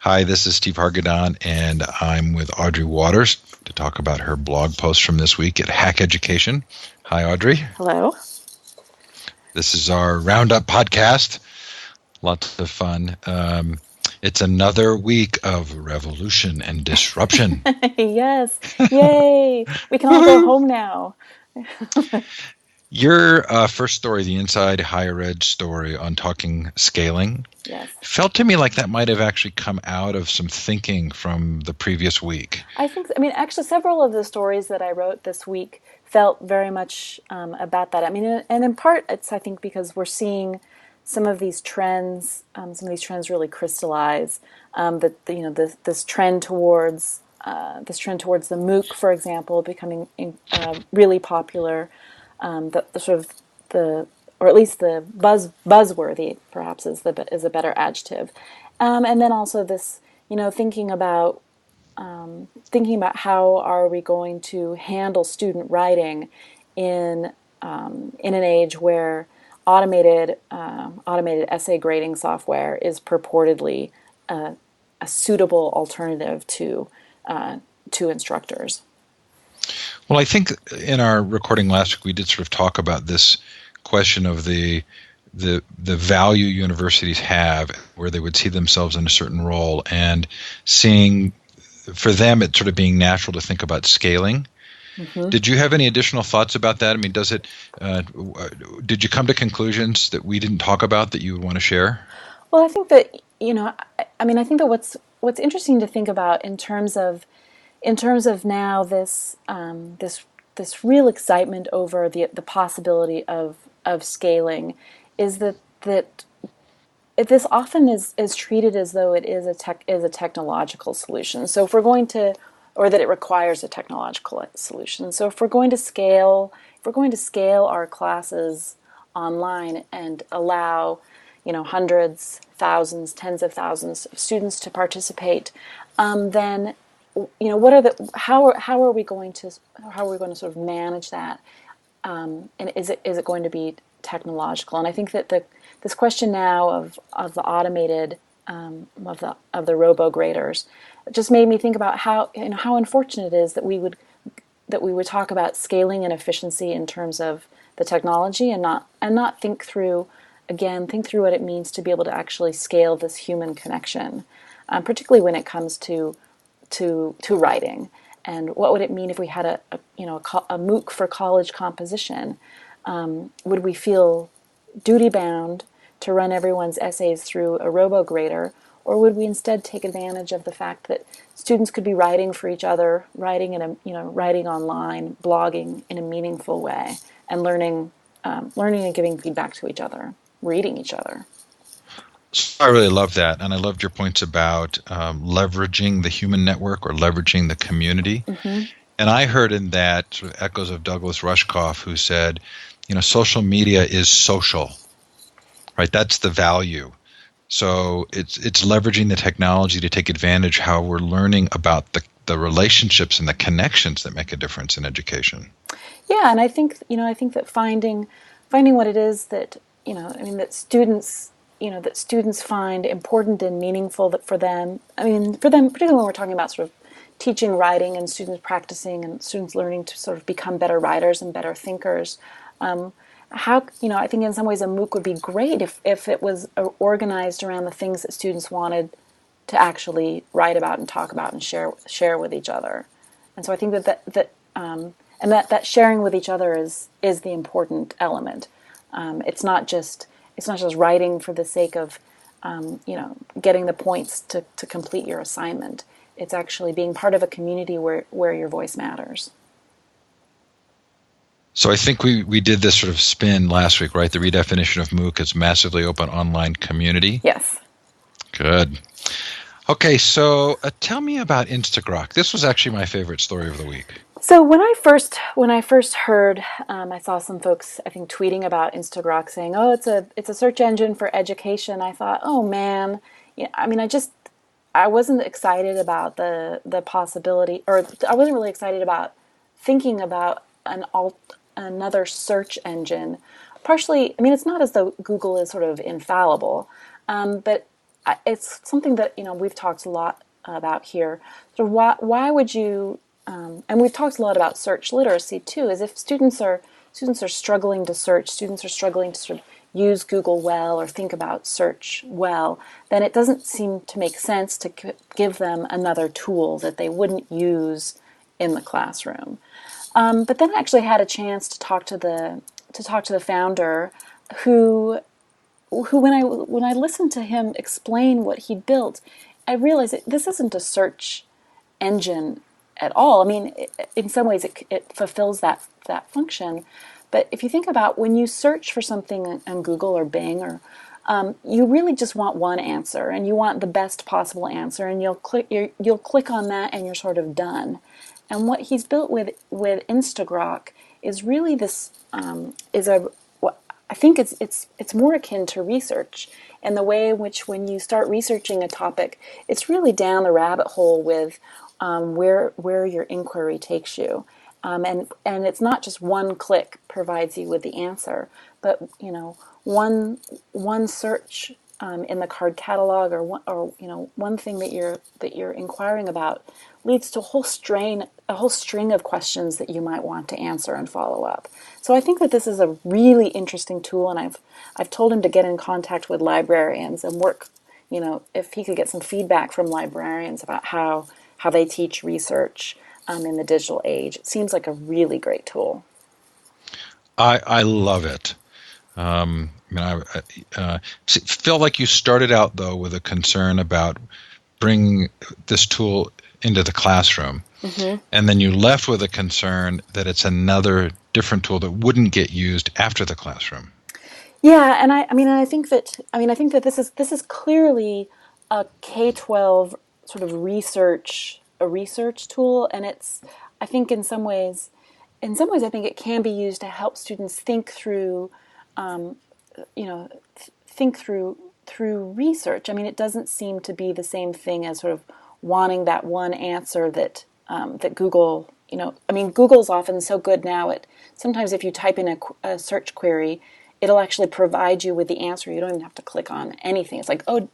Hi, this is Steve Hargadon, and I'm with Audrey Waters to talk about her blog post from this week at Hack Education. Hi, Audrey. Hello. This is our Roundup podcast. Lots of fun. It's another week of revolution and disruption. Yes. Yay. We can all go Woohoo! home now. Your first story, the Inside Higher Ed story on talking scaling, Yes. felt to me like that might have actually come out of some thinking from the previous week. Actually, several of the stories that I wrote this week felt very much about that. And in part, it's, I think, because we're seeing some of these trends, really crystallize. This trend towards the MOOC, for example, becoming really popular. The sort of the or at least the buzzworthy perhaps is a better adjective, and then also this thinking about how are we going to handle student writing in in an age where automated essay grading software is purportedly a suitable alternative to instructors. Well, I think in our recording last week, we did sort of talk about this question of the value universities have, where they would see themselves in a certain role, and seeing for them it sort of being natural to think about scaling. Mm-hmm. Did you have any additional thoughts about that? I mean, did you come to conclusions that we didn't talk about that you would want to share? Well, I think that I think that what's interesting to think about in terms of now this real excitement over the possibility of scaling is that this often is treated as though it is a technological solution. So if we're going to, or that it requires a technological solution. So if we're going to scale our classes online and allow hundreds, thousands, tens of thousands of students to participate, then what are the how are we going to sort of manage that, and is it going to be technological? And I think that this question now of the automated of the robo graders just made me think about how unfortunate it is that we would talk about scaling and efficiency in terms of the technology and not think through what it means to be able to actually scale this human connection, particularly when it comes to writing. And what would it mean if we had a MOOC for college composition? Would we feel duty bound to run everyone's essays through a robo-grader, or would we instead take advantage of the fact that students could be writing for each other, writing online, blogging in a meaningful way, and learning and giving feedback to each other, reading each other? I really love that, and I loved your points about leveraging the human network or leveraging the community. Mm-hmm. And I heard in that sort of echoes of Douglas Rushkoff, who said, social media is social, right? That's the value. So it's leveraging the technology to take advantage how we're learning about the relationships and the connections that make a difference in education. Yeah, and I think that finding what it is that that students find important and meaningful that for them, particularly when we're talking about sort of teaching writing and students practicing and students learning to sort of become better writers and better thinkers. I think in some ways a MOOC would be great if it was organized around the things that students wanted to actually write about and talk about and share with each other. And so I think that sharing with each other is the important element. It's not just writing for the sake of getting the points to complete your assignment. It's actually being part of a community where your voice matters. So I think we did this sort of spin last week, right? The redefinition of MOOC as massively open online community. Yes. Good. Okay, so tell me about Instagrok. This was actually my favorite story of the week. So when I first heard, I saw some folks, I think, tweeting about Instagrok saying, "Oh, it's a search engine for education." I thought, "Oh man, I wasn't excited about the possibility, or I wasn't really excited about thinking about another search engine." Partially, it's not as though Google is sort of infallible, but it's something that we've talked a lot about here. So why would you? And we've talked a lot about search literacy too. Is if students are struggling to search, students are struggling to sort of use Google well or think about search well, then it doesn't seem to make sense to give them another tool that they wouldn't use in the classroom. But then I actually had a chance to talk to the founder, who when I listened to him explain what he built, I realized that this isn't a search engine at all. I mean, in some ways, it fulfills that function. But if you think about when you search for something on Google or Bing, or you really just want one answer, and you want the best possible answer, and you'll click on that, and you're sort of done. And what he's built with Instagrok is really this is a I think it's more akin to research, and the way in which when you start researching a topic, it's really down the rabbit hole with where your inquiry takes you, and it's not just one click provides you with the answer, but one search in the card catalog, or one thing that you're inquiring about leads to a whole string of questions that you might want to answer and follow up. So I think that this is a really interesting tool, and I've told him to get in contact with librarians and work, if he could get some feedback from librarians about how they teach research in the digital age. It seems like a really great tool. I love it. Feel like you started out though with a concern about bringing this tool into the classroom, and then you left with a concern that it's another different tool that wouldn't get used after the classroom. Yeah, and I think that this is clearly a K-12 sort of a research tool, and I think in some ways I think it can be used to help students think through um, think through research. I mean, it doesn't seem to be the same thing as sort of wanting that one answer that Google. I mean, Google's often so good now. Sometimes if you type in a search query, it'll actually provide you with the answer. You don't even have to click on anything. It's like, oh,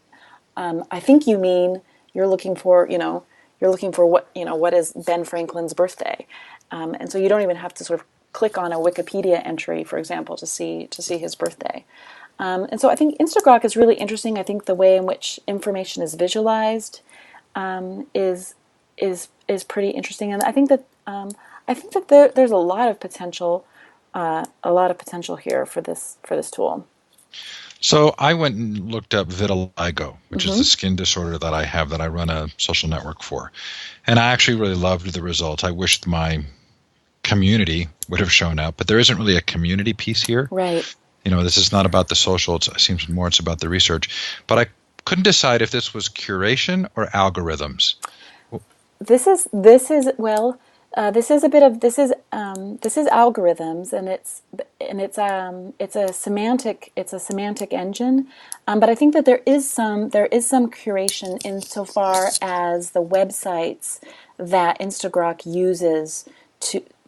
I think you mean you're looking for what is Ben Franklin's birthday, and so you don't even have to sort of click on a Wikipedia entry, for example, to see his birthday. And so I think Instagrok is really interesting. I think the way in which information is visualized is pretty interesting, and I think that there's a lot of potential here for this tool. So I went and looked up vitiligo, which is the skin disorder that I have that I run a social network for. And I actually really loved the results. I wished my community would have shown up, but there isn't really a community piece here. Right. This is not about the social. It seems more it's about the research. But I couldn't decide if this was curation or algorithms. This is well. This is algorithms, and it's a semantic engine, but I think that there is some curation insofar as the websites that Instagrok uses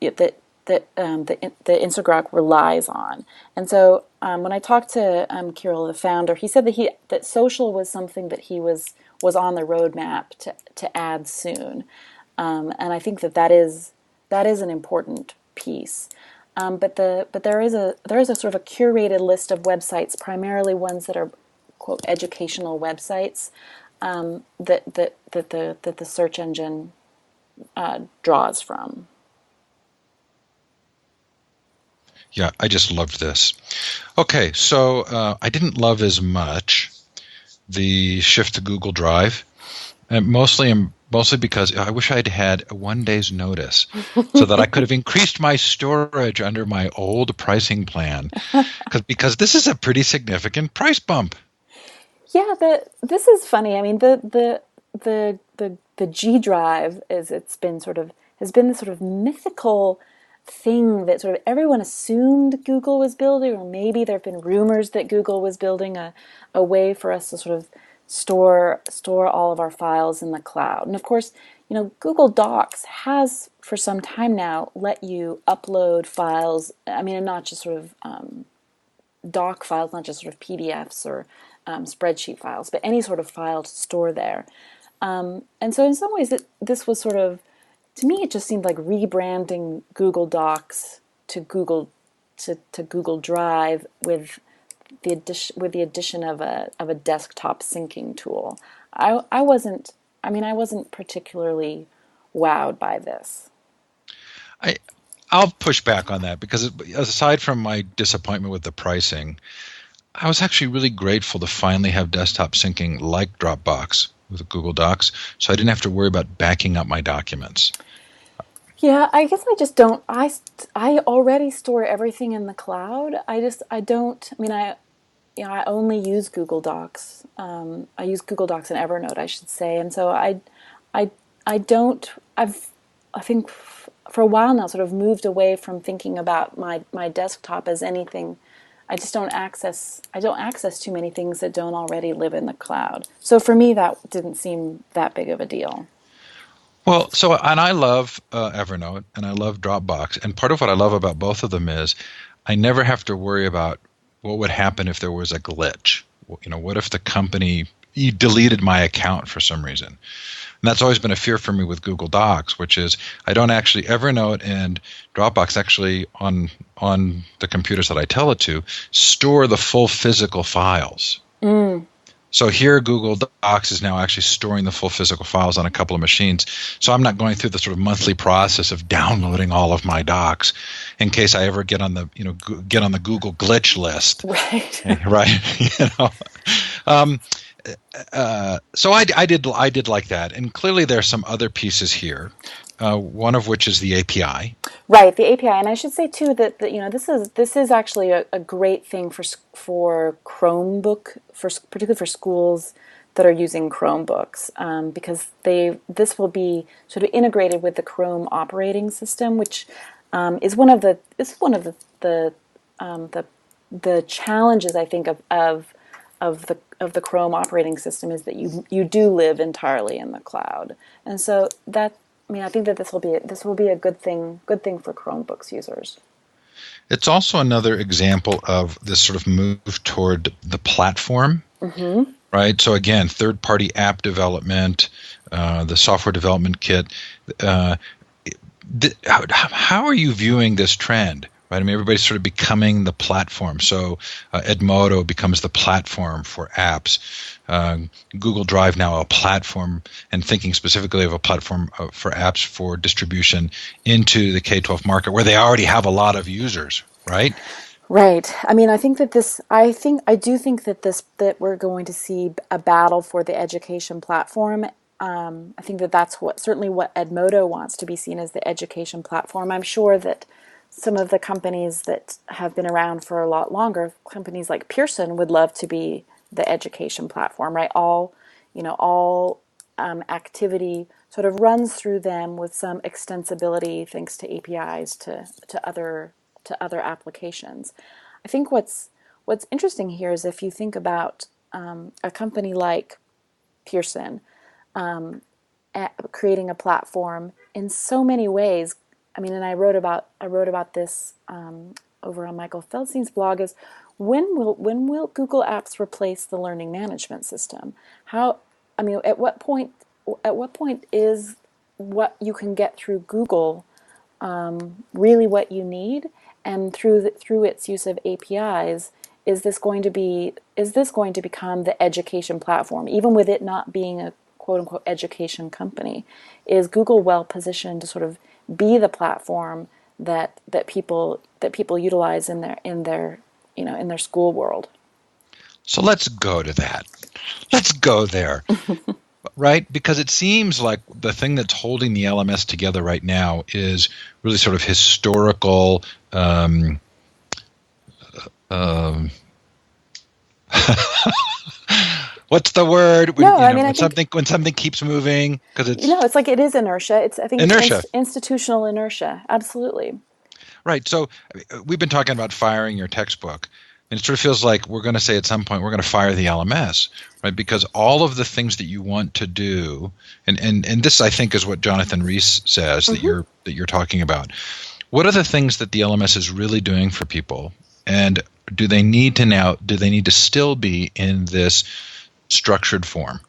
that Instagrok relies on. And so when I talked to Kirill, the founder, he said that social was something that he was on the roadmap to add soon. And I think that is an important piece. But there is a sort of a curated list of websites, primarily ones that are quote educational websites, that the search engine draws from. Yeah, I just loved this. Okay, so I didn't love as much the shift to Google Drive, and mostly because I wish I'd had a 1 day's notice so that I could have increased my storage under my old pricing plan, because this is a pretty significant price bump. Yeah, this is funny. I mean, the G drive has been this sort of mythical thing that sort of everyone assumed Google was building, or maybe there have been rumors that Google was building a way for us to sort of store all of our files in the cloud. And of course, Google Docs has for some time now let you upload files. I mean, and not just sort of doc files, not just sort of PDFs or spreadsheet files, but any sort of file to store there. And so in some ways, this was sort of, to me, it just seemed like rebranding Google Docs to Google Drive with the addition of a desktop syncing tool. I wasn't particularly wowed by this. I'll push back on that because aside from my disappointment with the pricing, I was actually really grateful to finally have desktop syncing like Dropbox with Google Docs, so I didn't have to worry about backing up my documents. Yeah, I guess I just don't. I already store everything in the cloud. I don't. I mean, I only use Google Docs. I use Google Docs and Evernote, I should say, and so I don't. I think for a while now sort of moved away from thinking about my desktop as anything. I don't access too many things that don't already live in the cloud. So for me, that didn't seem that big of a deal. Well, and I love Evernote and I love Dropbox, and part of what I love about both of them is I never have to worry about what would happen if there was a glitch. What if the company deleted my account for some reason? And that's always been a fear for me with Google Docs, which is I don't actually, Evernote and Dropbox actually on the computers that I tell it to, store the full physical files. So here Google Docs is now actually storing the full physical files on a couple of machines. So I'm not going through the sort of monthly process of downloading all of my docs in case I ever get on the Google glitch list. Right. Right. So I did like that, and clearly there are some other pieces here. One of which is the API. Right, the API, and I should say too that this is actually a great thing for Chromebook, particularly for schools that are using Chromebooks, because this will be sort of integrated with the Chrome operating system, which is one of the challenges, I think, of the Chrome operating system is that you do live entirely in the cloud, and so that. I think that this will be a good thing for Chromebooks users. It's also another example of this sort of move toward the platform, right? So again, third-party app development, the software development kit. How are you viewing this trend? Right? I mean, everybody's sort of becoming the platform. So Edmodo becomes the platform for apps. Google Drive now a platform, and thinking specifically of a platform for apps for distribution into the K-12 market where they already have a lot of users, right? Right. I mean, I do think that we're going to see a battle for the education platform. I think that's certainly what Edmodo wants to be seen as, the education platform. I'm sure that some of the companies that have been around for a lot longer, companies like Pearson, would love to be the education platform, right? All activity sort of runs through them with some extensibility thanks to APIs to other applications. I think what's interesting here is if you think about a company like Pearson creating a platform in so many ways. I mean, and I wrote about this over on Michael Feldstein's blog. Is when will Google Apps replace the learning management system? At what point is what you can get through Google really what you need? And through its use of APIs, is this going to become the education platform, even with it not being a quote unquote education company? Is Google well positioned to sort of be the platform that people utilize in their school world? So let's go to that. Let's go there. Right? Because it seems like the thing that's holding the LMS together right now is really sort of historical what's the word? When something keeps moving, because it's like it is inertia. I think inertia. It's institutional inertia. Absolutely. Right. So we've been talking about firing your textbook, and it sort of feels like we're going to say at some point we're going to fire the LMS, right? Because all of the things that you want to do, and this I think is what Jonathan Rees says that you're talking about. What are the things that the LMS is really doing for people? And do they need to still be in this structured form?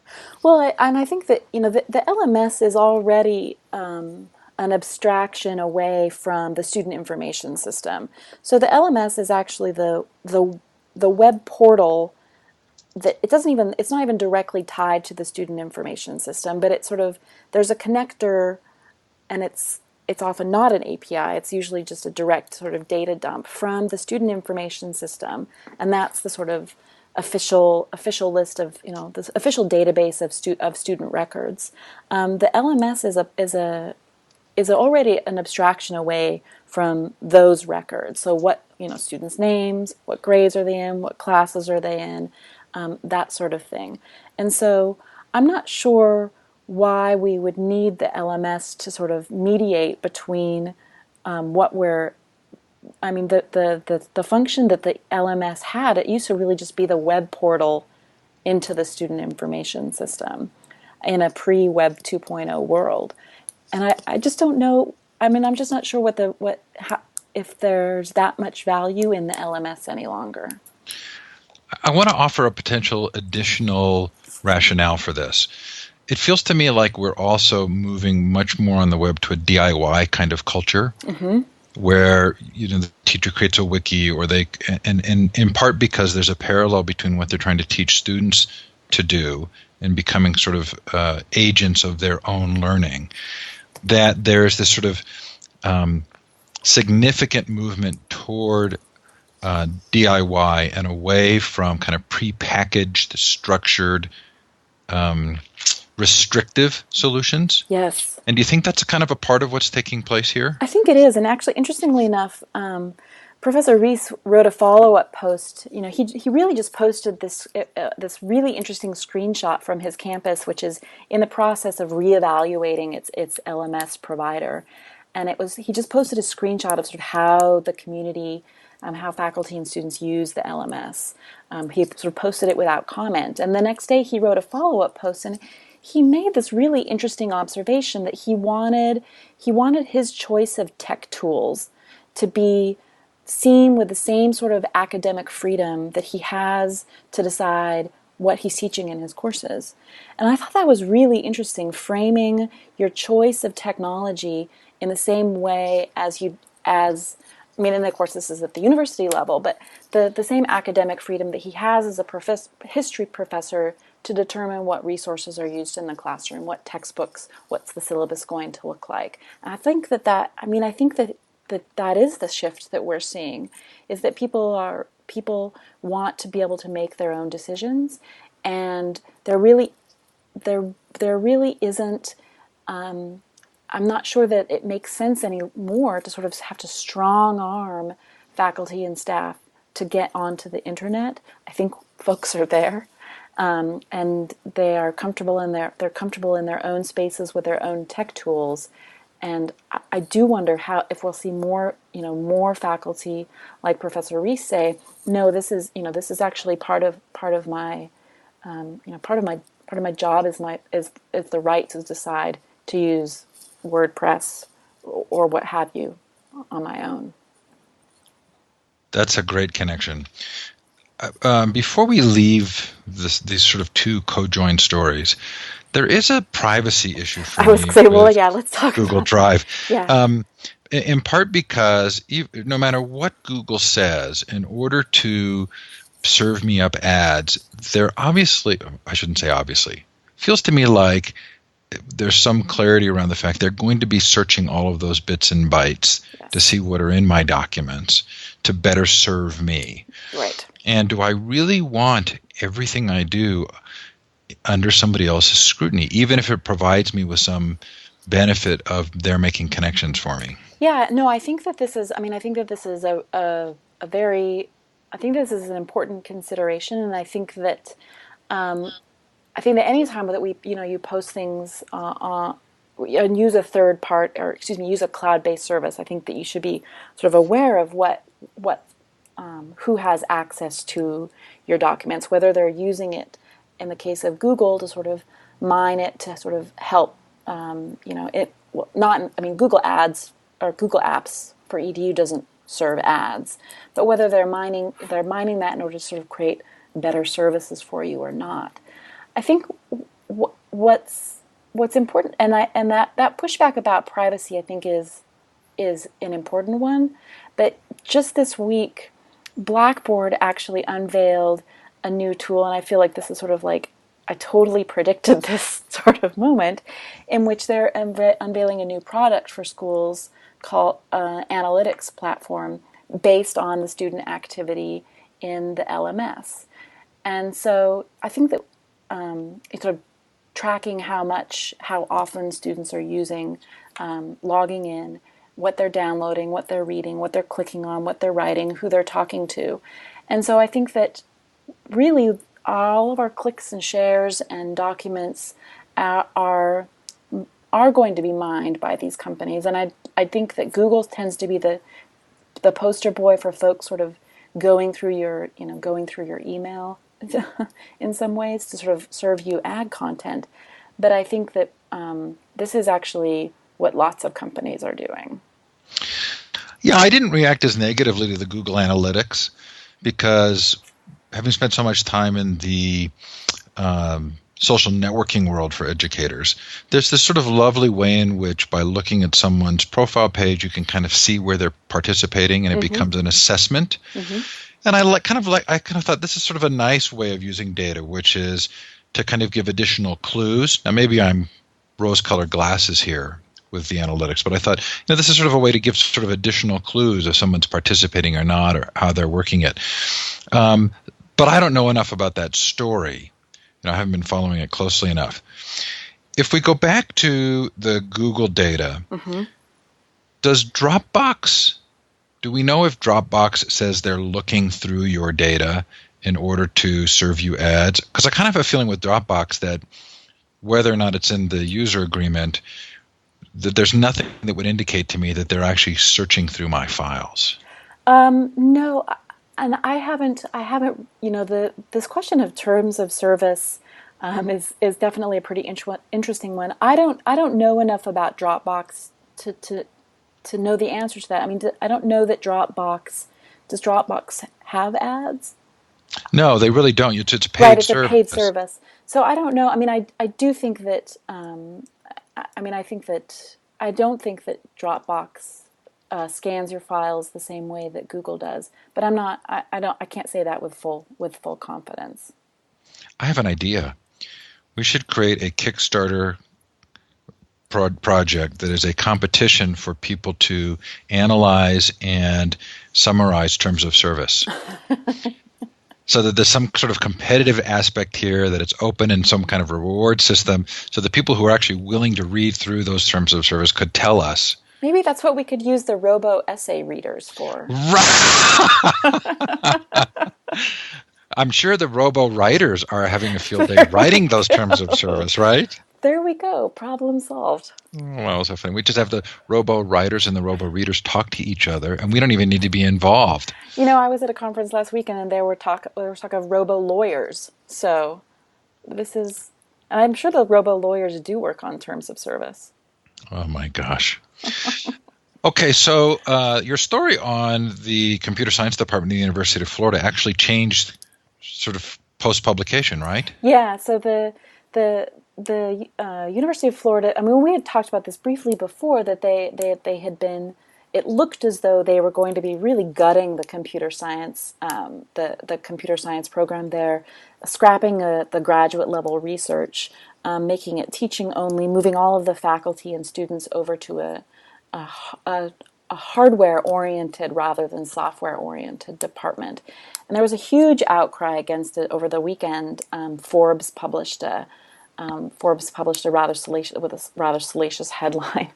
Well, and I think that the LMS is already an abstraction away from the student information system. So the LMS is actually the web portal that it's not even directly tied to the student information system, but it's sort of there's a connector, and it's often not an API. It's usually just a direct sort of data dump from the student information system, and that's the sort of official list of the official database of student records. The LMS is already an abstraction away from those records. So what students' names, what grades are they in, what classes are they in, that sort of thing. And so I'm not sure why we would need the LMS to sort of mediate between what we're the function that the LMS had, it used to really just be the web portal into the student information system in a pre-Web 2.0 world. And I just don't know. I'm just not sure if there's that much value in the LMS any longer. I want to offer a potential additional rationale for this. It feels to me like we're also moving much more on the web to a DIY kind of culture, where the teacher creates a wiki, or and in part because there's a parallel between what they're trying to teach students to do and becoming sort of agents of their own learning, that there's this sort of significant movement toward DIY and away from kind of prepackaged, structured, restrictive solutions. Yes. And do you think that's kind of a part of what's taking place here? I think it is. And actually, interestingly enough, Professor Rees wrote a follow-up post. He really just posted this really interesting screenshot from his campus, which is in the process of reevaluating its LMS provider. And he just posted a screenshot of sort of how the community, how faculty and students use the LMS. He sort of posted it without comment. And the next day he wrote a follow-up post, and he made this really interesting observation that he wanted his choice of tech tools to be seen with the same sort of academic freedom that he has to decide what he's teaching in his courses. And I thought that was really interesting, framing your choice of technology in the same way and of course this is at the university level, but the same academic freedom that he has as a history professor to determine what resources are used in the classroom, what textbooks, what's the syllabus going to look like. And I think that is the shift that we're seeing, is that people want to be able to make their own decisions, and there really isn't. I'm not sure that it makes sense anymore to sort of have to strong arm faculty and staff to get onto the internet. I think folks are there, and they are comfortable in their own spaces with their own tech tools. And I do wonder if we'll see more faculty like Professor Rees say, no, this is actually part of my job is the right to decide to use WordPress or what have you on my own. That's a great connection. Before we leave these sort of two co-joined stories, there is a privacy issue for me. I was going to say, let's talk Google about Drive. Yeah. In part because no matter what Google says, in order to serve me up ads, they're obviously, I shouldn't say obviously, feels to me like there's some clarity around the fact they're going to be searching all of those bits and bytes to see what are in my documents to better serve me. Right. And do I really want everything I do under somebody else's scrutiny, even if it provides me with some benefit of their making connections for me? Yeah, no, I think that this is this is an important consideration, and I think that any time that you post things and use a use a cloud-based service, I think that you should be sort of aware of who has access to your documents, whether they're using it in the case of Google to sort of mine it to sort of help, Google Ads or Google Apps for EDU doesn't serve ads, but whether they're mining that in order to sort of create better services for you or not. I think what's important, and that pushback about privacy, I think is an important one. But just this week, Blackboard actually unveiled a new tool, and I feel like this is sort of like I totally predicted this sort of moment, in which they're unveiling a new product for schools called analytics platform based on the student activity in the LMS. And so I think that it's sort of tracking how often students are using, logging in, what they're downloading, what they're reading, what they're clicking on, what they're writing, who they're talking to. And so I think that really all of our clicks and shares and documents are going to be mined by these companies. And I think that Google tends to be the poster boy for folks sort of going through your email in some ways to sort of serve you ad content. But I think that this is actually what lots of companies are doing. Yeah, I didn't react as negatively to the Google Analytics because having spent so much time in the social networking world for educators, there's this sort of lovely way in which by looking at someone's profile page, you can kind of see where they're participating and it becomes an assessment. And I kind of thought this is sort of a nice way of using data, which is to kind of give additional clues. Now, maybe I'm rose-colored glasses here with the analytics, but I thought, this is sort of a way to give sort of additional clues if someone's participating or not, or how they're working it. But I don't know enough about that story. I haven't been following it closely enough. If we go back to the Google data, do we know if Dropbox says they're looking through your data in order to serve you ads? Because I kind of have a feeling with Dropbox that whether or not it's in the user agreement, that there's nothing that would indicate to me that they're actually searching through my files. No, and I haven't. This question of terms of service is definitely a pretty interesting one. I don't know enough about Dropbox to know the answer to that. I mean, I don't know that does Dropbox have ads? No, they really don't. It's a paid service. Right, it's a paid service. So I don't know. I mean, I do think that. I don't think that Dropbox scans your files the same way that Google does. But I'm not. I can't say that with full confidence. I have an idea. We should create a Kickstarter project that is a competition for people to analyze and summarize terms of service. So that there's some sort of competitive aspect here, that it's open and some kind of reward system, so the people who are actually willing to read through those terms of service could tell us. Maybe that's what we could use the robo essay readers for. I'm sure the robo writers are having a field day writing those terms of service, right? There we go. Problem solved. Well, so funny. We just have the robo writers and the robo readers talk to each other, and we don't even need to be involved. I was at a conference last weekend, and there was talk of robo lawyers. So this is, and I'm sure the robo lawyers do work on terms of service. Oh my gosh. Okay, so your story on the computer science department at the University of Florida actually changed sort of post-publication, right? Yeah. So the University of Florida, I mean, we had talked about this briefly before, that they had been, it looked as though they were going to be really gutting the computer science, the computer science program there, scrapping the graduate level research, making it teaching only, moving all of the faculty and students over to a hardware-oriented rather than software-oriented department. And there was a huge outcry against it over the weekend. Forbes published a rather salacious headline,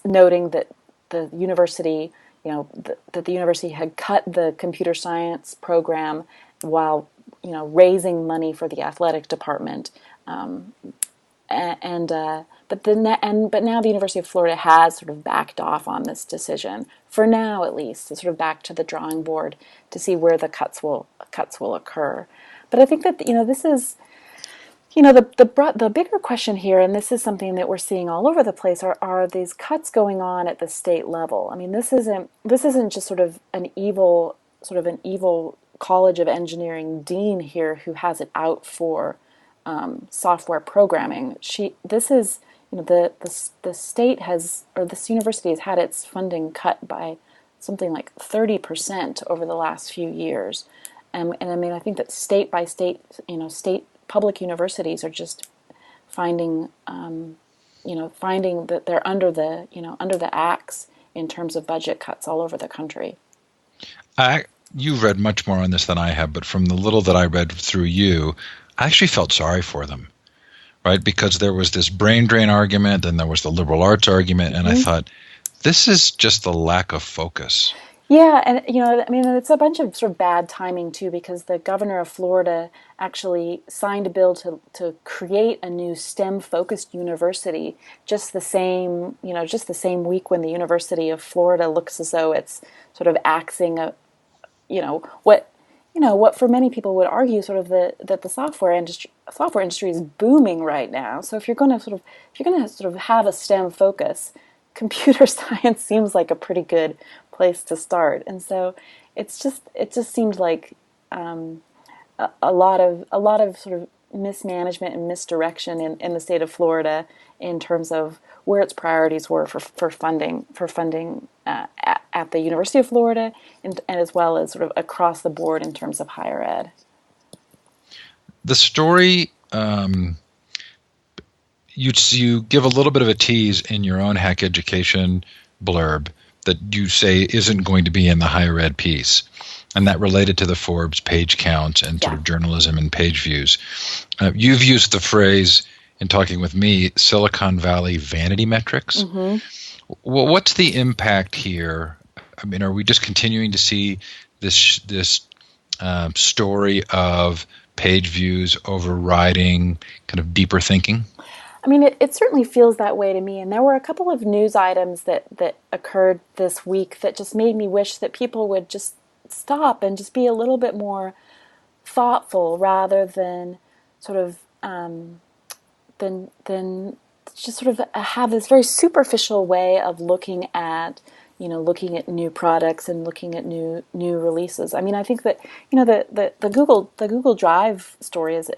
noting that the university, that the university had cut the computer science program while raising money for the athletic department, but now the University of Florida has sort of backed off on this decision, for now at least, to sort of back to the drawing board to see where the cuts will occur. But I think that this is, The bigger question here, and this is something that we're seeing all over the place, are these cuts going on at the state level. I mean, this isn't just sort of an evil College of Engineering dean here who has it out for software programming. This is, the state has, or this university has had its funding cut by something like 30% over the last few years. And I mean, I think that state by state, state public universities are just finding, finding that they're under the axe in terms of budget cuts all over the country. You've read much more on this than I have, but from the little that I read through you, I actually felt sorry for them, right? Because there was this brain drain argument, and there was the liberal arts argument, and I thought, this is just the lack of focus. Yeah, and I mean, it's a bunch of sort of bad timing too, because the governor of Florida actually signed a bill to create a new STEM-focused university just the same week when the University of Florida looks as though it's sort of axing what for many people would argue sort of that the software industry is booming right now. So if you're going to have a STEM focus, computer science seems like a pretty good place to start. And so it just seemed like a lot of sort of mismanagement and misdirection in the state of Florida in terms of where its priorities were for funding at the University of Florida and as well as sort of across the board in terms of higher ed. The story, you give a little bit of a tease in your own Hack Education blurb that you say isn't going to be in the higher ed piece, and that related to the Forbes page counts and sort of journalism and page views. You've used the phrase in talking with me, Silicon Valley vanity metrics. Mm-hmm. Well, what's the impact here? I mean, are we just continuing to see this story of page views overriding kind of deeper thinking? I mean, it certainly feels that way to me. And there were a couple of news items that occurred this week that just made me wish that people would just stop and just be a little bit more thoughtful rather than sort of than just sort of have this very superficial way of looking at new products and looking at new releases. I mean, I think that the Google Drive story is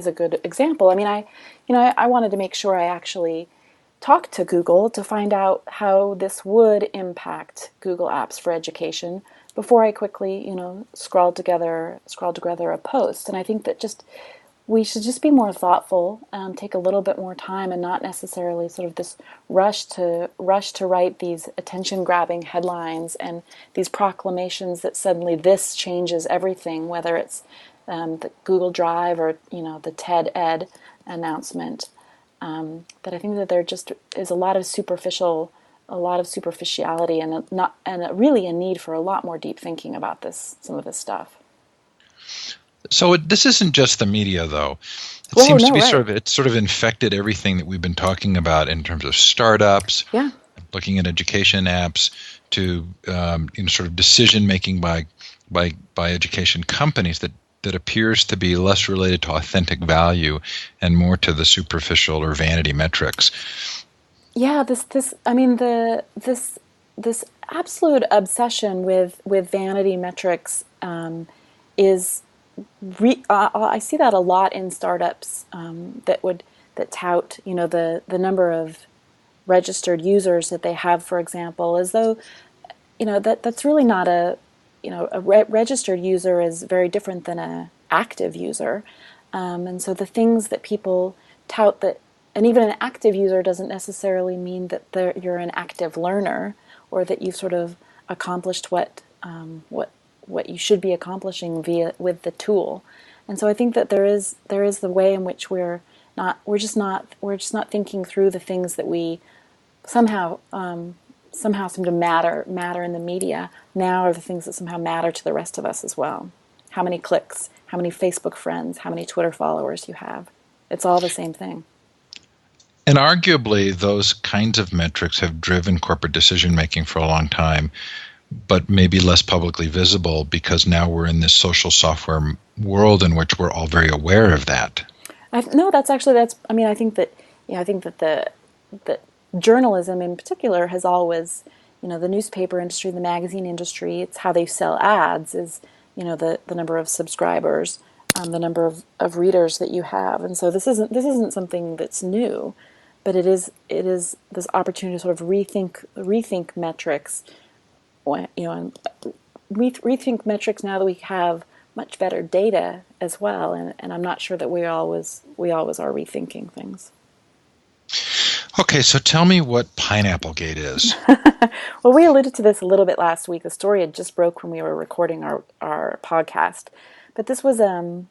a good example. I mean, I wanted to make sure I actually talked to Google to find out how this would impact Google Apps for Education before I quickly scrawled together a post. And I think that we should just be more thoughtful, take a little bit more time, and not necessarily sort of this rush to write these attention-grabbing headlines and these proclamations that suddenly this changes everything, whether it's the Google Drive or the TED Ed announcement. That I think that there just is a lot of superficiality and really a need for a lot more deep thinking about some of this stuff. So this isn't just the media, though. It seems to be sort of infected everything that we've been talking about in terms of startups, looking at education apps, to sort of decision making by education companies that appears to be less related to authentic value and more to the superficial or vanity metrics. Yeah, this absolute obsession with vanity metrics is. I see that a lot in startups that tout the number of registered users that they have, for example, as though that's really not a registered user is very different than a active user, and so the things that people tout and even an active user doesn't necessarily mean that you're an active learner or that you've sort of accomplished what you should be accomplishing with the tool. And so I think that there is the way in which we're just not thinking through the things that we somehow seem to matter in the media now are the things that somehow matter to the rest of us as well. How many clicks, how many Facebook friends, how many Twitter followers you have. It's all the same thing. And arguably, those kinds of metrics have driven corporate decision making for a long time. but maybe less publicly visible because now we're in this social software world in which we're all very aware of that. No, that's. I mean, I think that I think that the journalism in particular has always, the newspaper industry, the magazine industry. It's how they sell ads is, the number of subscribers, the number of readers that you have, and so this isn't something that's new, but it is this opportunity to sort of rethink metrics, and rethink metrics now that we have much better data as well, and I'm not sure that we always are rethinking things. Okay, so tell me what Pineapple Gate is. Well, we alluded to this a little bit last week. The story had just broke when we were recording our podcast, but this was a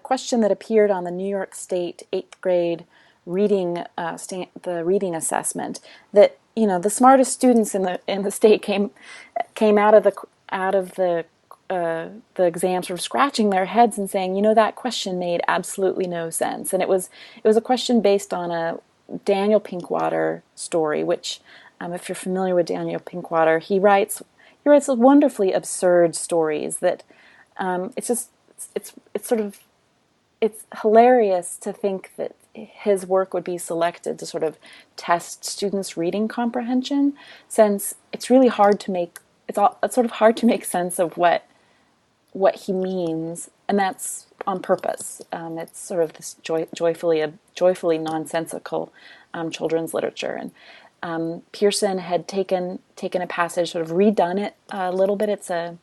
question that appeared on the New York State eighth grade reading the reading assessment. That the smartest students in the state came out of the exam sort of scratching their heads and saying, that question made absolutely no sense. And it was a question based on a Daniel Pinkwater story, which, if you're familiar with Daniel Pinkwater, he writes wonderfully absurd stories that it's hilarious to think that his work would be selected to sort of test students' reading comprehension, since it's really hard to make it's sort of hard to make sense of what he means, and that's on purpose. It's sort of this joyfully nonsensical children's literature, and Pearson had taken a passage, sort of redone it a little bit. The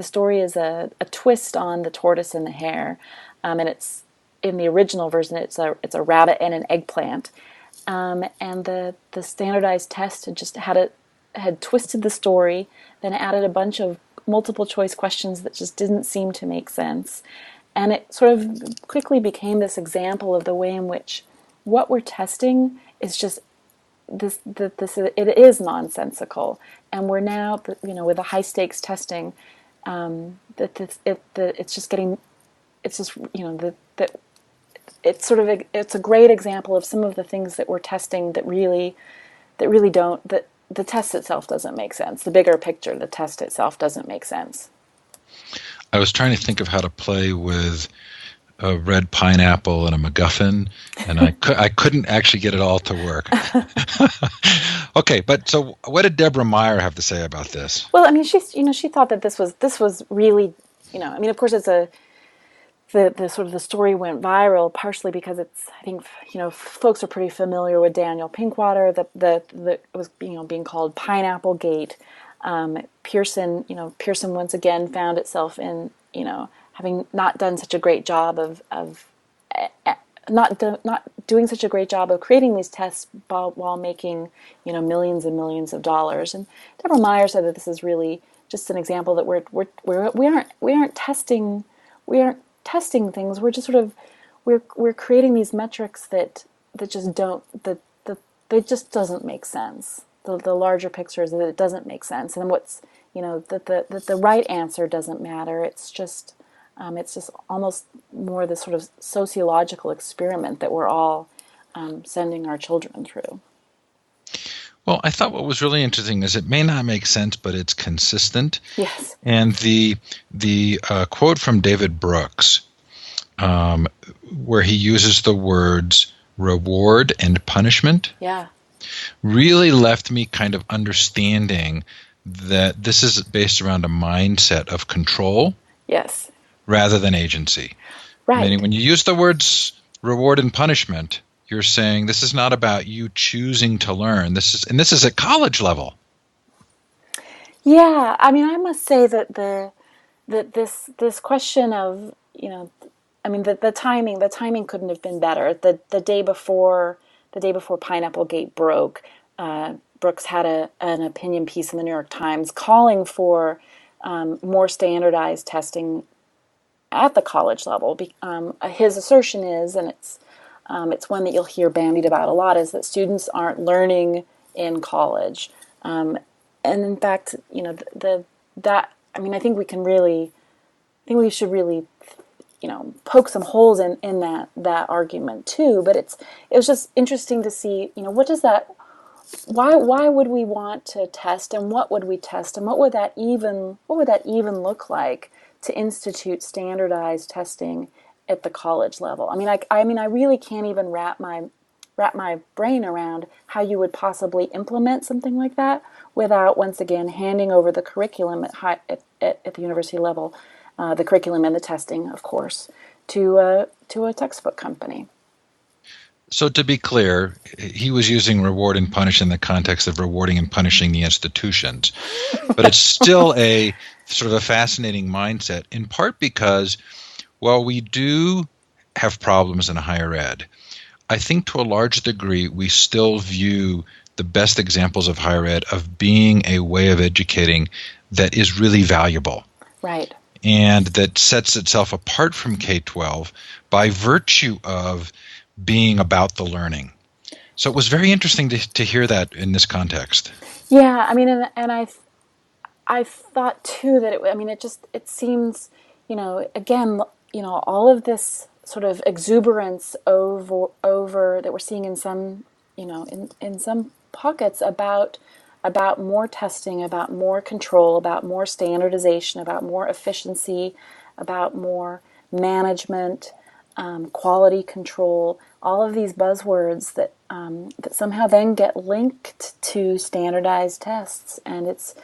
story is a twist on the tortoise and the hare, and it's in the original version. It's a rabbit and an eggplant, and the standardized test had twisted the story, then added a bunch of multiple choice questions that just didn't seem to make sense, and it sort of quickly became this example of the way in which what we're testing is just it is nonsensical, and we're now with the high stakes testing, it's just getting it's just that it's a great example of some of the things that we're testing that really don't, that the test itself doesn't make sense. The bigger picture, the test itself doesn't make sense. I was trying to think of how to play with a red pineapple and a MacGuffin, and I couldn't actually get it all to work. Okay, but so what did Deborah Meyer have to say about this? Well, I mean, she thought that this was really, I mean, of course, the sort of the story went viral partially because I think folks are pretty familiar with Daniel Pinkwater. It was being called Pineapple Gate. Pearson once again found itself in having not done such a great job of not doing such a great job of creating these tests while making millions and millions of dollars. And Deborah Meyer said that this is really just an example that we aren't testing things. We're just sort of we're creating these metrics that just don't they just doesn't make sense. The larger picture is that it doesn't make sense, and what's that the right answer doesn't matter. It's just almost more this sort of sociological experiment that we're all sending our children through. Well, I thought what was really interesting is it may not make sense, but it's consistent. Yes. And the quote from David Brooks, where he uses the words reward and punishment, yeah, really left me kind of understanding that this is based around a mindset of control. Yes. Rather than agency. Right. Meaning when you use the words reward and punishment, you're saying this is not about you choosing to learn. This is at college level. Yeah, I mean, I must say that this question of I mean, the timing couldn't have been better. The day before Pineapple Gate broke, Brooks had an opinion piece in the New York Times calling for more standardized testing at the college level. His assertion is, and it's one that you'll hear bandied about a lot, is that students aren't learning in college, and in fact, I think we should really poke some holes in that argument too. But it was just interesting to see, what does that why would we want to test, and what would we test, and what would that even look like to institute standardized testing at the college level? I really can't even wrap my brain around how you would possibly implement something like that without, once again, handing over the curriculum at the university level, the curriculum and the testing, of course, to a textbook company. So to be clear, he was using reward and punish in the context of rewarding and punishing the institutions. But it's still a sort of a fascinating mindset, in part because while we do have problems in higher ed, I think to a large degree we still view the best examples of higher ed of being a way of educating that is really valuable. Right. And that sets itself apart from K-12 by virtue of being about the learning. So it was very interesting to hear that in this context. Yeah, and I thought too that it seems, again, all of this sort of exuberance over that we're seeing in some, in some pockets about more testing, about more control, about more standardization, about more efficiency, about more management, quality control, all of these buzzwords that somehow then get linked to standardized tests, and it's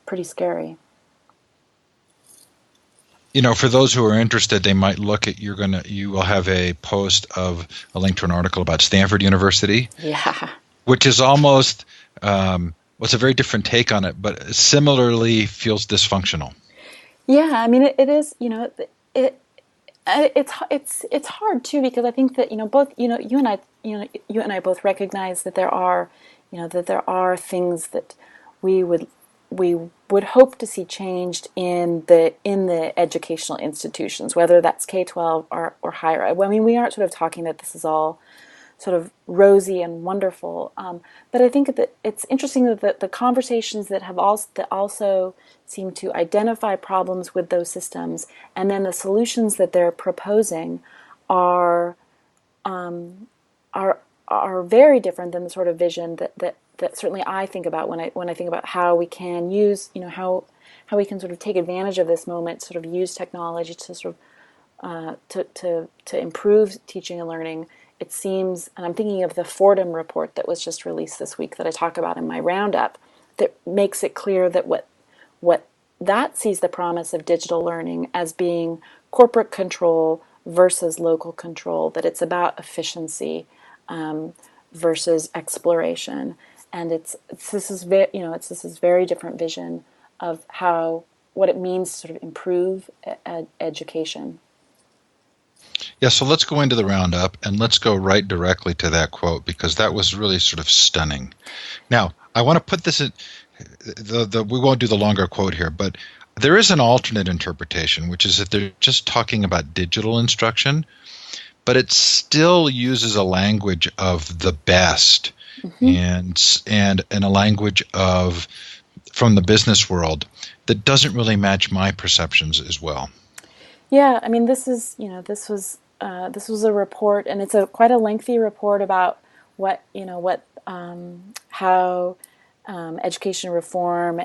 pretty scary. For those who are interested, they might look at you will have a post of a link to an article about Stanford University. Yeah. Which is almost it's a very different take on it, but similarly feels dysfunctional. Yeah, it is. It's hard too, because I think that both you and I both recognize that there are things that we would hope to see changed in the educational institutions, whether that's K-12 or higher ed. We aren't sort of talking that this is all sort of rosy and wonderful, but I think that it's interesting that the conversations that also seem to identify problems with those systems, and then the solutions that they're proposing are very different than the sort of vision that certainly I think about when I think about how we can use, how we can sort of take advantage of this moment, sort of use technology to sort of to improve teaching and learning. It seems, and I'm thinking of the Fordham report that was just released this week that I talk about in my roundup, that makes it clear that what that sees the promise of digital learning as being corporate control versus local control, that it's about efficiency versus exploration, and this is very different vision of what it means to sort of improve education. Yeah, so let's go into the roundup, and let's go right directly to that quote, because that was really sort of stunning. Now, I want to put this in, we won't do the longer quote here, but there is an alternate interpretation, which is that they're just talking about digital instruction, but it still uses a language of the best, and a language from the business world that doesn't really match my perceptions as well. Yeah, this was a report, and it's quite a lengthy report about how education reform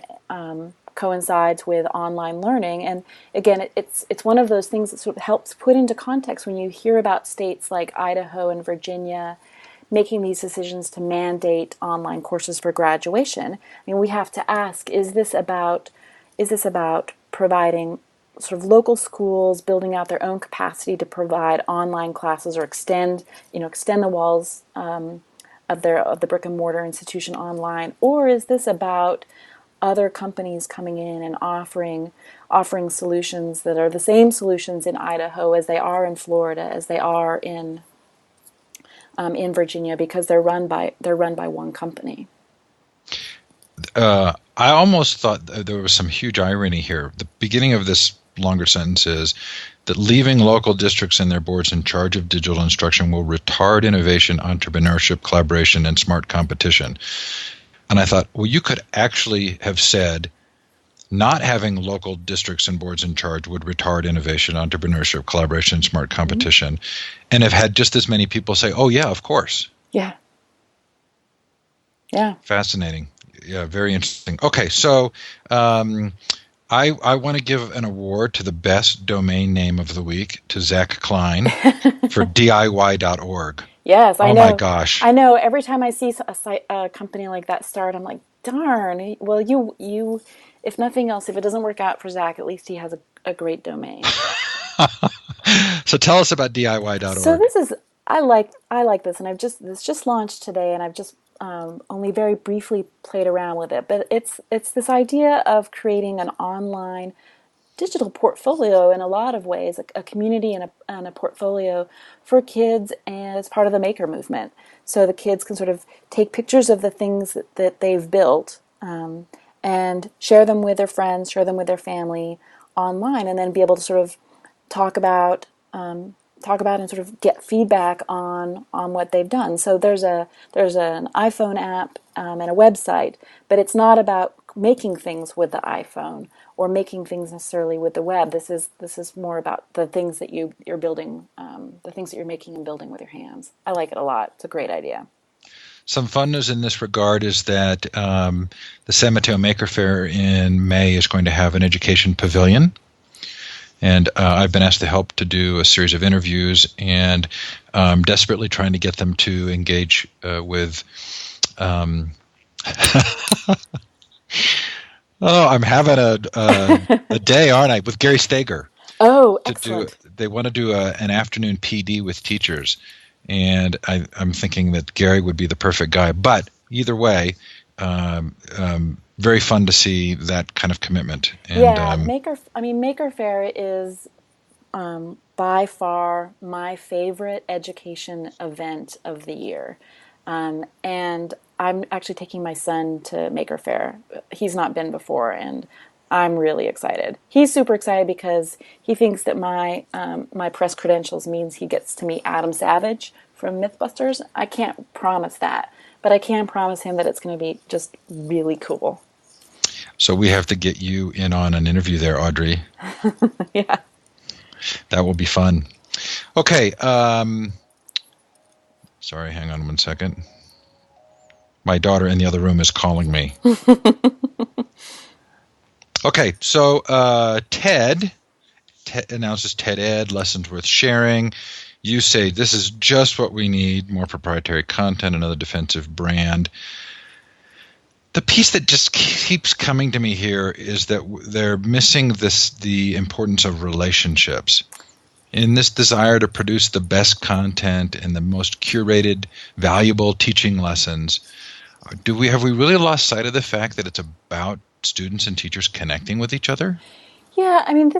coincides with online learning. And again, it's one of those things that sort of helps put into context when you hear about states like Idaho and Virginia making these decisions to mandate online courses for graduation. We have to ask: is this about providing sort of local schools building out their own capacity to provide online classes or extend the walls of the brick and mortar institution online, or is this about other companies coming in and offering solutions that are the same solutions in Idaho as they are in Florida, as they are in Virginia, because they're run by one company? I almost thought there was some huge irony here. The beginning of this longer sentence is that leaving local districts and their boards in charge of digital instruction will retard innovation, entrepreneurship, collaboration, and smart competition. And I thought, well, you could actually have said not having local districts and boards in charge would retard innovation, entrepreneurship, collaboration, and smart competition, and have had just as many people say, oh, yeah, of course. Yeah. Yeah. Fascinating. Yeah, very interesting. Okay, so um, I want to give an award to the best domain name of the week to Zach Klein for DIY.org. Yes, I Oh my know. gosh. I know. Every time I see a site, a company like that start, I'm like, darn. Well, if nothing else, if it doesn't work out for Zach, at least he has a great domain. So tell us about So DIY.org. this is, I like this, and this just launched today, and I've just only very briefly played around with it. But it's this idea of creating an online digital portfolio in a lot of ways, a community and a portfolio for kids as part of the maker movement. So the kids can sort of take pictures of the things that they've built and share them with their friends, share them with their family online, and then be able to sort of talk about talk about and sort of get feedback on what they've done. So there's an iPhone app and a website, but it's not about making things with the iPhone or making things necessarily with the web. This is more about the things that you're building, the things that you're making and building with your hands. I like it a lot. It's a great idea. Some fun news in this regard is that the San Mateo Maker Fair in May is going to have an education pavilion. And I've been asked to help to do a series of interviews and desperately trying to get them to engage with. Um, oh, I'm having a day, aren't I, with Gary Stager Oh, to do. excellent. They want to do an afternoon PD with teachers, and I'm thinking that Gary would be the perfect guy. But either way, very fun to see that kind of commitment. And Yeah, Maker Faire is by far my favorite education event of the year. And I'm actually taking my son to Maker Faire. He's not been before, and I'm really excited. He's super excited because he thinks that my press credentials means he gets to meet Adam Savage from MythBusters. I can't promise that, but I can promise him that it's going to be just really cool. so we have to get you in on an interview there, Audrey. Yeah. That will be fun. Okay. Sorry, hang on one second. My daughter in the other room is calling me. Okay, so TED announces TED Ed, lessons worth sharing. You say this is just what we need, more proprietary content, another defensive brand. The piece that just keeps coming to me here is that they're missing the importance of relationships. In this desire to produce the best content and the most curated, valuable teaching lessons, have we really lost sight of the fact that it's about students and teachers connecting with each other? Yeah, I mean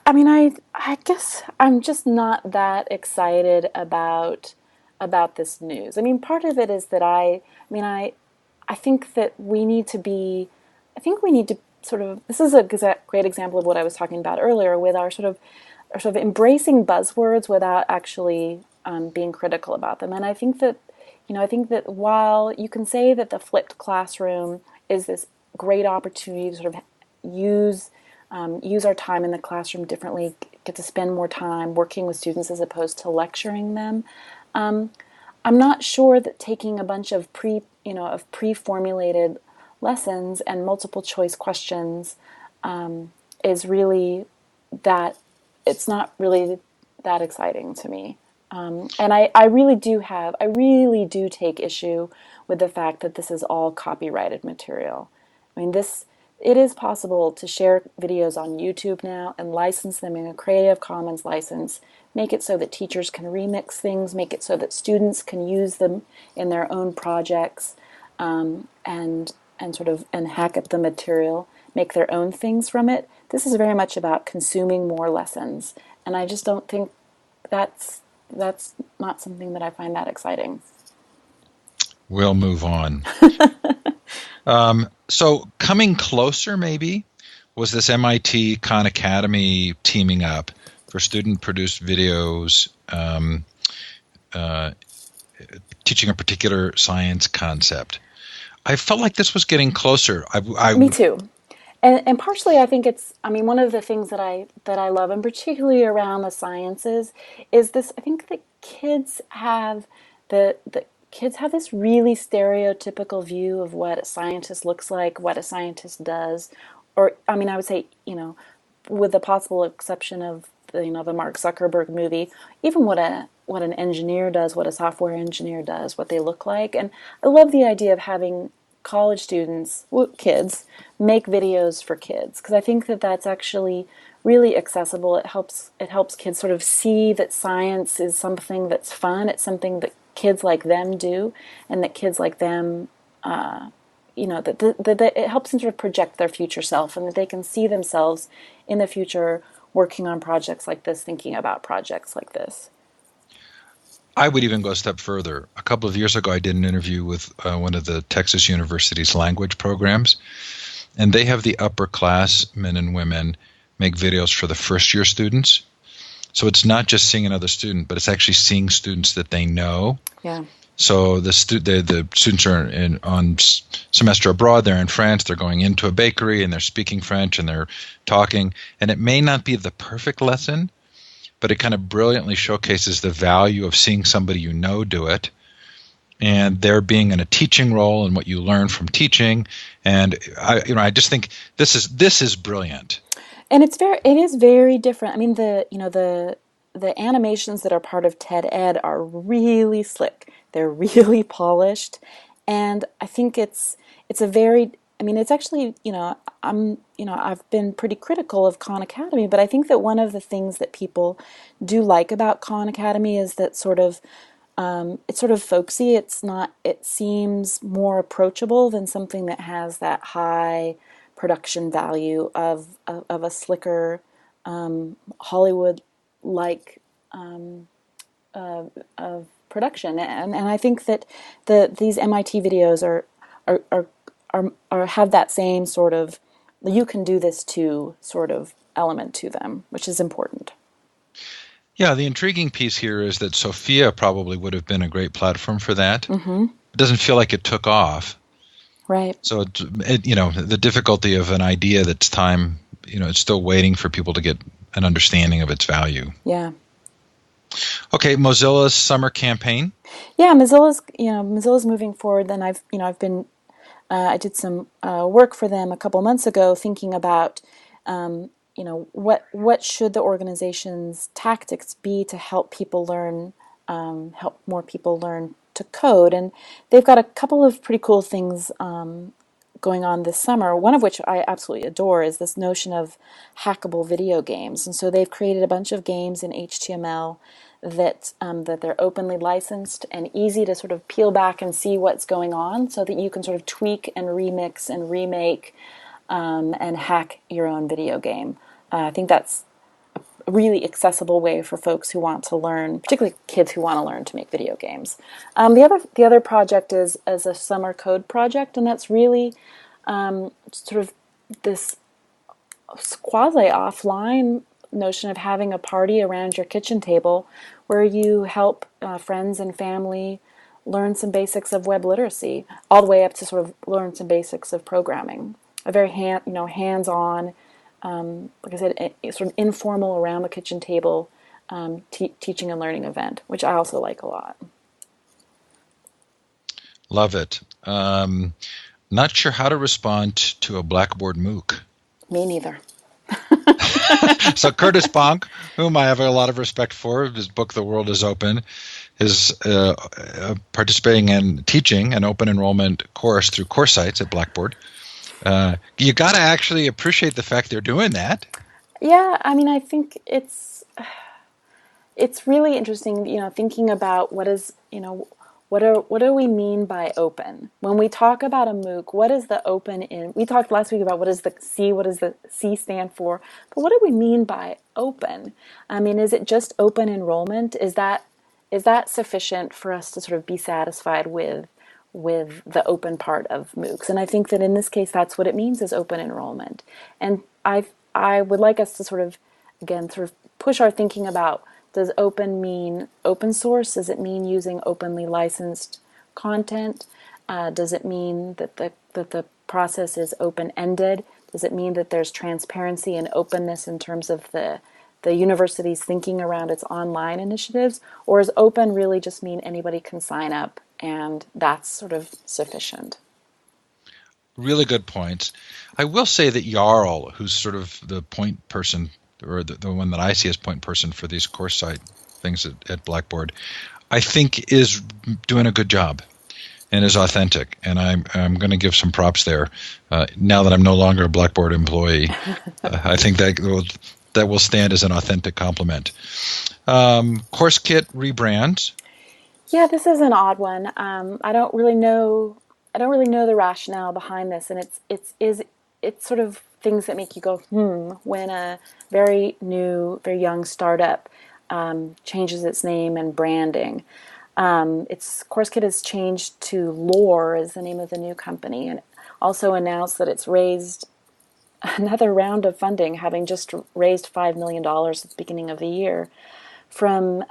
I mean I guess I'm just not that excited about this news. I mean, part of it is that I think that we need to be I think we need to sort of this is a great example of what I was talking about earlier with our sort of embracing buzzwords without actually being critical about them. And I think that I think that while you can say that the flipped classroom is this great opportunity to sort of use our time in the classroom differently, get to spend more time working with students as opposed to lecturing them. I'm not sure that taking a bunch of pre-formulated lessons and multiple choice questions is really that it's not really that exciting to me. And I really do take issue with the fact that this is all copyrighted material. I mean, it is possible to share videos on YouTube now and license them in a Creative Commons license, make it so that teachers can remix things, make it so that students can use them in their own projects, and sort of and hack at the material, make their own things from it. This is very much about consuming more lessons, and I just don't think that's not something that I find that exciting. We'll move on. So coming closer, maybe, was this MIT Khan Academy teaming up for student-produced videos uh, teaching a particular science concept. I felt like this was getting closer. Me too. And partially, I think one of the things that I love, and particularly around the sciences, is this. I think that kids have the kids have this really stereotypical view of what a scientist looks like, what a scientist does, or I mean, I would say, with the possible exception of the Mark Zuckerberg movie, even what an engineer does, what a software engineer does, what they look like. And I love the idea of having college students, kids, make videos for kids, because I think that that's actually really accessible. It helps kids sort of see that science is something that's fun. It's something that kids like them do, and that kids like them, that it helps them sort of project their future self, and that they can see themselves in the future working on projects like this, thinking about projects like this. I would even go a step further. A couple of years ago, I did an interview with one of the Texas University's language programs, and they have the upperclassmen and women make videos for the first year students. So it's not just seeing another student, but it's actually seeing students that they know. Yeah. So the students are on semester abroad. They're in France. They're going into a bakery and they're speaking French and they're talking. And it may not be the perfect lesson, but it kind of brilliantly showcases the value of seeing somebody you know do it, and there being in a teaching role and what you learn from teaching. And I just think this is brilliant. And it is very different. I mean, the animations that are part of TED Ed are really slick. They're really polished, and I think it's a very. I mean, it's actually, I've been pretty critical of Khan Academy, but I think that one of the things that people do like about Khan Academy is that it's sort of folksy. It seems more approachable than something that has that high production value of a slicker, Hollywood-like of production. And I think that these MIT videos are have that same sort of you can do this too sort of element to them, which is important. Yeah, the intriguing piece here is that Sophia probably would have been a great platform for that. Mm-hmm. It doesn't feel like it took off. Right. So, the difficulty of an idea that's it's still waiting for people to get an understanding of its value. Yeah. Okay, Mozilla's summer campaign. Yeah, Mozilla's moving forward. Then I did some work for them a couple months ago, thinking about, what should the organization's tactics be to help people learn, help more people learn to code. And they've got a couple of pretty cool things going on this summer, one of which I absolutely adore is this notion of hackable video games. And so they've created a bunch of games in HTML that they're openly licensed and easy to sort of peel back and see what's going on, so that you can sort of tweak and remix and remake and hack your own video game. I think that's a really accessible way for folks who want to learn, particularly kids who want to learn to make video games. The other project is as a summer code project, and that's really sort of this quasi offline notion of having a party around your kitchen table where you help friends and family learn some basics of web literacy, all the way up to sort of learn some basics of programming. A very hands-on, like I said, sort of informal around the kitchen table teaching and learning event, which I also like a lot. Love it. Not sure how to respond to a Blackboard MOOC. Me neither. So Curtis Bonk, whom I have a lot of respect for, his book "The World Is Open," is participating in teaching an open enrollment course through course sites at Blackboard. You got to actually appreciate the fact they're doing that. Yeah, I mean, I think it's really interesting, thinking about what do we mean by open? When we talk about a MOOC, what is the open in? We talked last week about what does the C stand for, but what do we mean by open? I mean, is it just open enrollment? Is that sufficient for us to sort of be satisfied with the open part of MOOCs? And I think that in this case, that's what it means, is open enrollment. And I would like us to sort of push our thinking about, does open mean open source? Does it mean using openly licensed content? Does it mean that the process is open-ended? Does it mean that there's transparency and openness in terms of the university's thinking around its online initiatives? Or does open really just mean anybody can sign up and that's sort of sufficient. Really good points. I will say that Jarl, who's sort of the point person, or the one that I see as point person for these course site things at Blackboard, I think is doing a good job and is authentic. And I'm going to give some props there. Now that I'm no longer a Blackboard employee, I think that will stand as an authentic compliment. Course Kit rebrand. Yeah, this is an odd one. I don't really know. I don't really know the rationale behind this, and it's sort of things that make you go when a very new, very young startup changes its name and branding. Its CourseKit has changed to Lore as the name of the new company, and also announced that it's raised another round of funding, having just raised $5 million at the beginning of the year from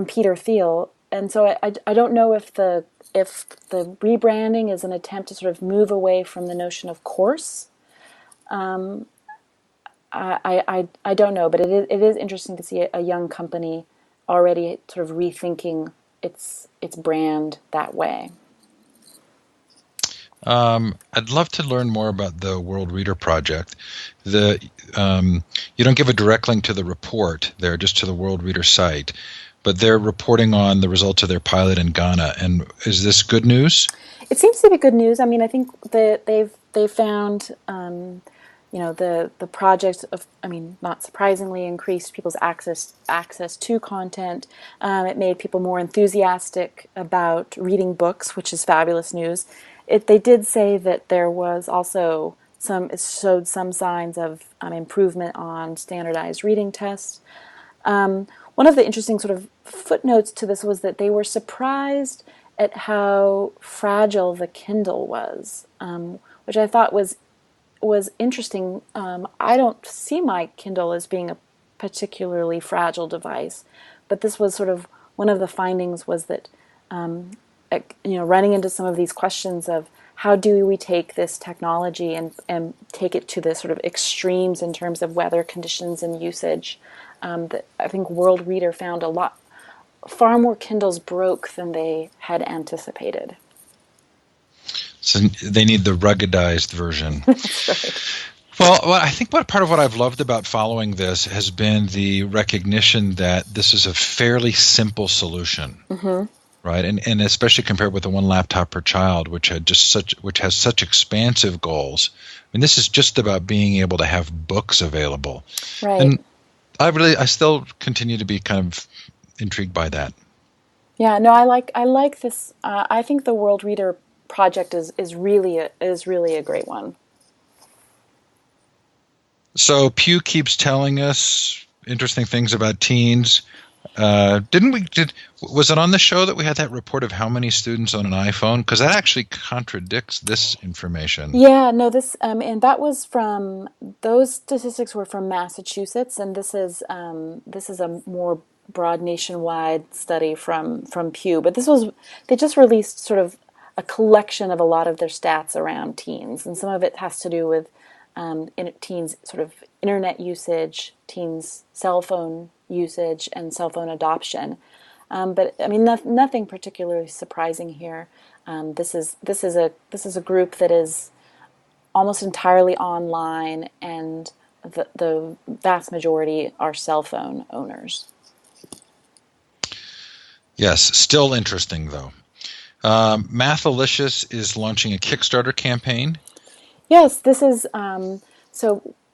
Peter Thiel. And so I don't know if the rebranding is an attempt to sort of move away from the notion of course. I don't know, but it is interesting to see a young company already sort of rethinking its brand that way. I'd love to learn more about the World Reader Project. You don't give a direct link to the report there, just to the World Reader site, but they're reporting on the results of their pilot in Ghana. And is this good news? It seems to be good news. I mean, I think that they've found the project of, I mean, not surprisingly, increased people's access to content. It made people more enthusiastic about reading books, which is fabulous news. They did say that there was also it showed some signs of improvement on standardized reading tests. One of the interesting sort of footnotes to this was that they were surprised at how fragile the Kindle was, which I thought was interesting. I don't see my Kindle as being a particularly fragile device, but this was sort of one of the findings was that running into some of these questions of how do we take this technology and take it to the sort of extremes in terms of weather conditions and usage. That I think World Reader found far more Kindles broke than they had anticipated. So they need the ruggedized version. That's right. Well, I think part of what I've loved about following this has been the recognition that this is a fairly simple solution, right? And especially compared with the one laptop per child, which has such expansive goals. I mean, this is just about being able to have books available, Right. And I still continue to be kind of intrigued by that. Yeah. No, I like this. I think the World Reader project is really a great one. So Pew keeps telling us interesting things about teens. Was it on the show that we had that report of how many students own an iPhone? Because that actually contradicts this information. Yeah, no, and that was those statistics were from Massachusetts, and this is a more broad nationwide study from Pew. But they just released sort of a collection of a lot of their stats around teens, and some of it has to do with teens' sort of internet usage, teens' cell phone usage, and cell phone adoption. But I mean, nothing particularly surprising here. This is a group that is almost entirely online, and the vast majority are cell phone owners. Yes, still interesting though. Mathalicious is launching a Kickstarter campaign. Yes, this is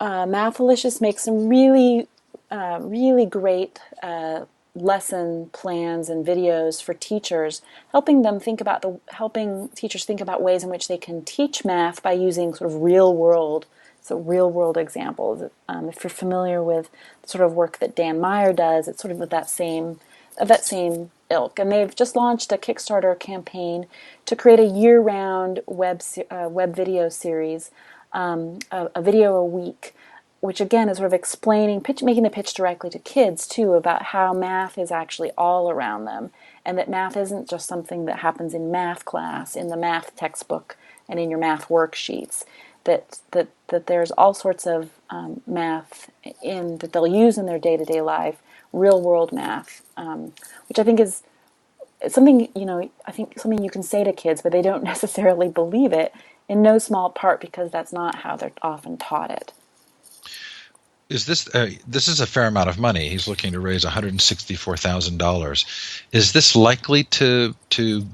Mathalicious makes some really great lesson plans and videos for teachers, helping teachers think about ways in which they can teach math by using sort of real world examples. If you're familiar with the sort of work that Dan Meyer does, it's sort of of that same ilk. And they've just launched a Kickstarter campaign to create a year-round web video series, a video a week, which again is sort of making the pitch directly to kids too about how math is actually all around them, and that math isn't just something that happens in math class, in the math textbook, and in your math worksheets. That there's all sorts of math that they'll use in their day-to-day life, real-world math, which I think is it's something, I think something you can say to kids, but they don't necessarily believe it, in no small part because that's not how they're often taught it. Is this is a fair amount of money? He's looking to raise $164,000. Is this likely to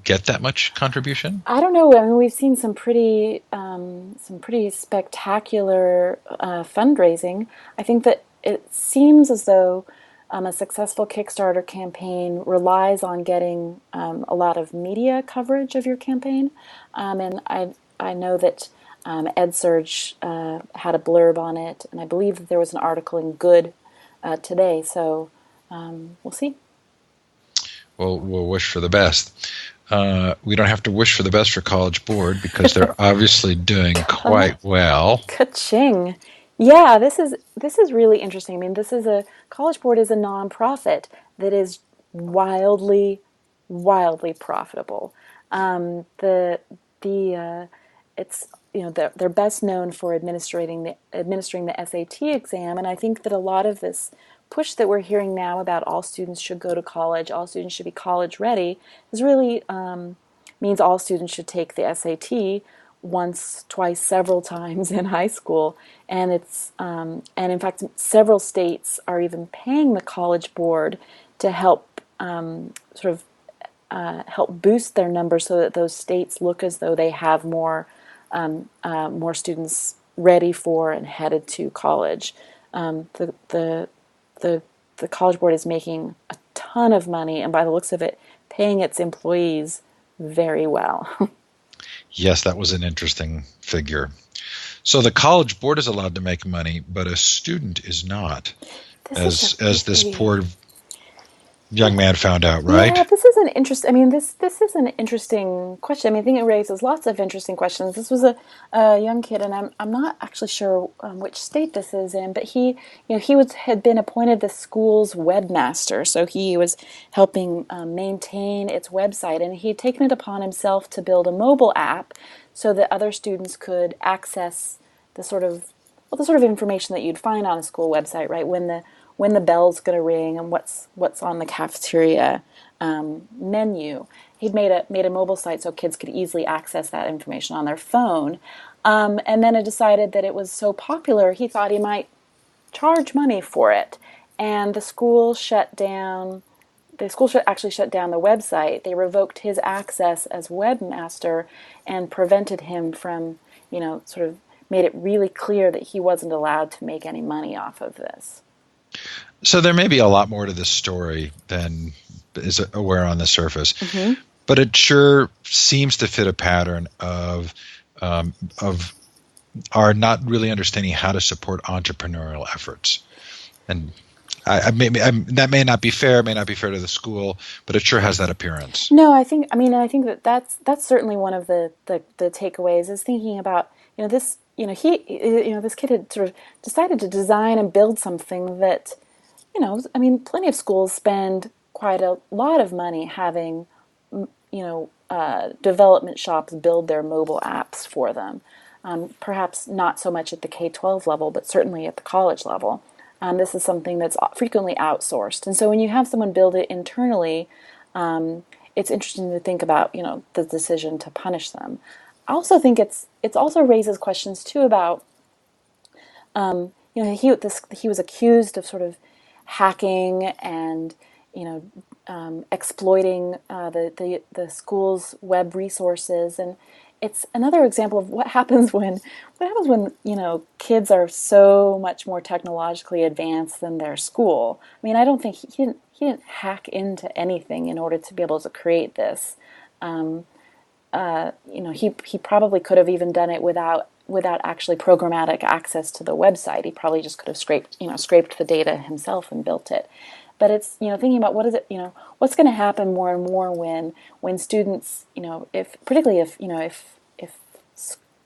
get that much contribution? I don't know. I mean, we've seen some pretty spectacular fundraising. I think that it seems as though a successful Kickstarter campaign relies on getting a lot of media coverage of your campaign, and I know that EdSurge had a blurb on it, and I believe that there was an article in Good today. So we'll see. We'll wish for the best. We don't have to wish for the best for College Board because they're obviously doing quite well. Ka-ching. Yeah, this is really interesting. I mean, College Board is a nonprofit that is wildly profitable. It's they're best known for administering the SAT exam, and I think that a lot of this push that we're hearing now about all students should go to college, all students should be college ready, is really means all students should take the SAT once, twice, several times in high school, and and in fact several states are even paying the College Board to help help boost their numbers so that those states look as though they have more students ready for and headed to college. The College Board is making a ton of money, and by the looks of it, paying its employees very well. Yes, that was an interesting figure. So the College Board is allowed to make money, but a student is not, as this poor young man found out, right? Yeah, this is an interesting. I mean, this is an interesting question. I mean, I think it raises lots of interesting questions. This was a young kid, and I'm not actually sure which state this is in, but had been appointed the school's webmaster, so he was helping maintain its website, and he had taken it upon himself to build a mobile app so that other students could access the sort of information that you'd find on a school website, right? When the bell's going to ring and what's on the cafeteria menu. He'd made a mobile site so kids could easily access that information on their phone, and then it decided that it was so popular he thought he might charge money for it, and the school shut down. The school actually shut down the website. They revoked his access as webmaster and prevented him from, sort of made it really clear that he wasn't allowed to make any money off of this. So there may be a lot more to this story than is aware on the surface, mm-hmm. but it sure seems to fit a pattern of our not really understanding how to support entrepreneurial efforts. And that may not be fair, may not be fair to the school, but it sure has that appearance. No, I think that's certainly one of the takeaways is thinking about this. This kid had sort of decided to design and build something that, plenty of schools spend quite a lot of money having, development shops build their mobile apps for them. Perhaps not so much at the K-12 level, but certainly at the college level. This is something that's frequently outsourced. And so when you have someone build it internally, it's interesting to think about, the decision to punish them. I also think it's also raises questions too about, he was accused of sort of hacking and exploiting the school's web resources, and it's another example of what happens when kids are so much more technologically advanced than their school. I mean, I don't think he didn't hack into anything in order to be able to create this. He probably could have even done it without actually programmatic access to the website. He probably just could have scraped the data himself and built it. But it's, thinking about what's going to happen more and more when students, particularly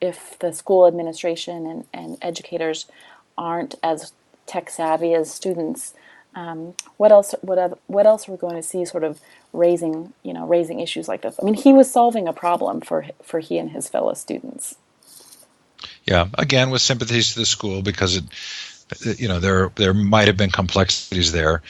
if the school administration and educators aren't as tech savvy as students, what else are we going to see sort of raising issues like this? I mean, he was solving a problem for he and his fellow students. Yeah, again, with sympathies to the school because there might have been complexities there.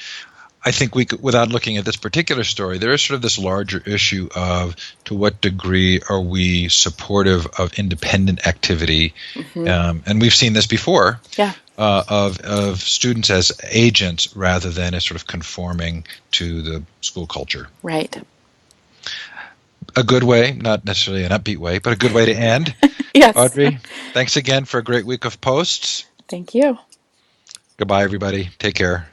I think we could, without looking at this particular story, there is sort of this larger issue of to what degree are we supportive of independent activity, and we've seen this before. Yeah. Of students as agents rather than as sort of conforming to the school culture. Right. A good way, not necessarily an upbeat way, but a good way to end. Yes. Audrey, thanks again for a great week of posts. Thank you. Goodbye, everybody. Take care.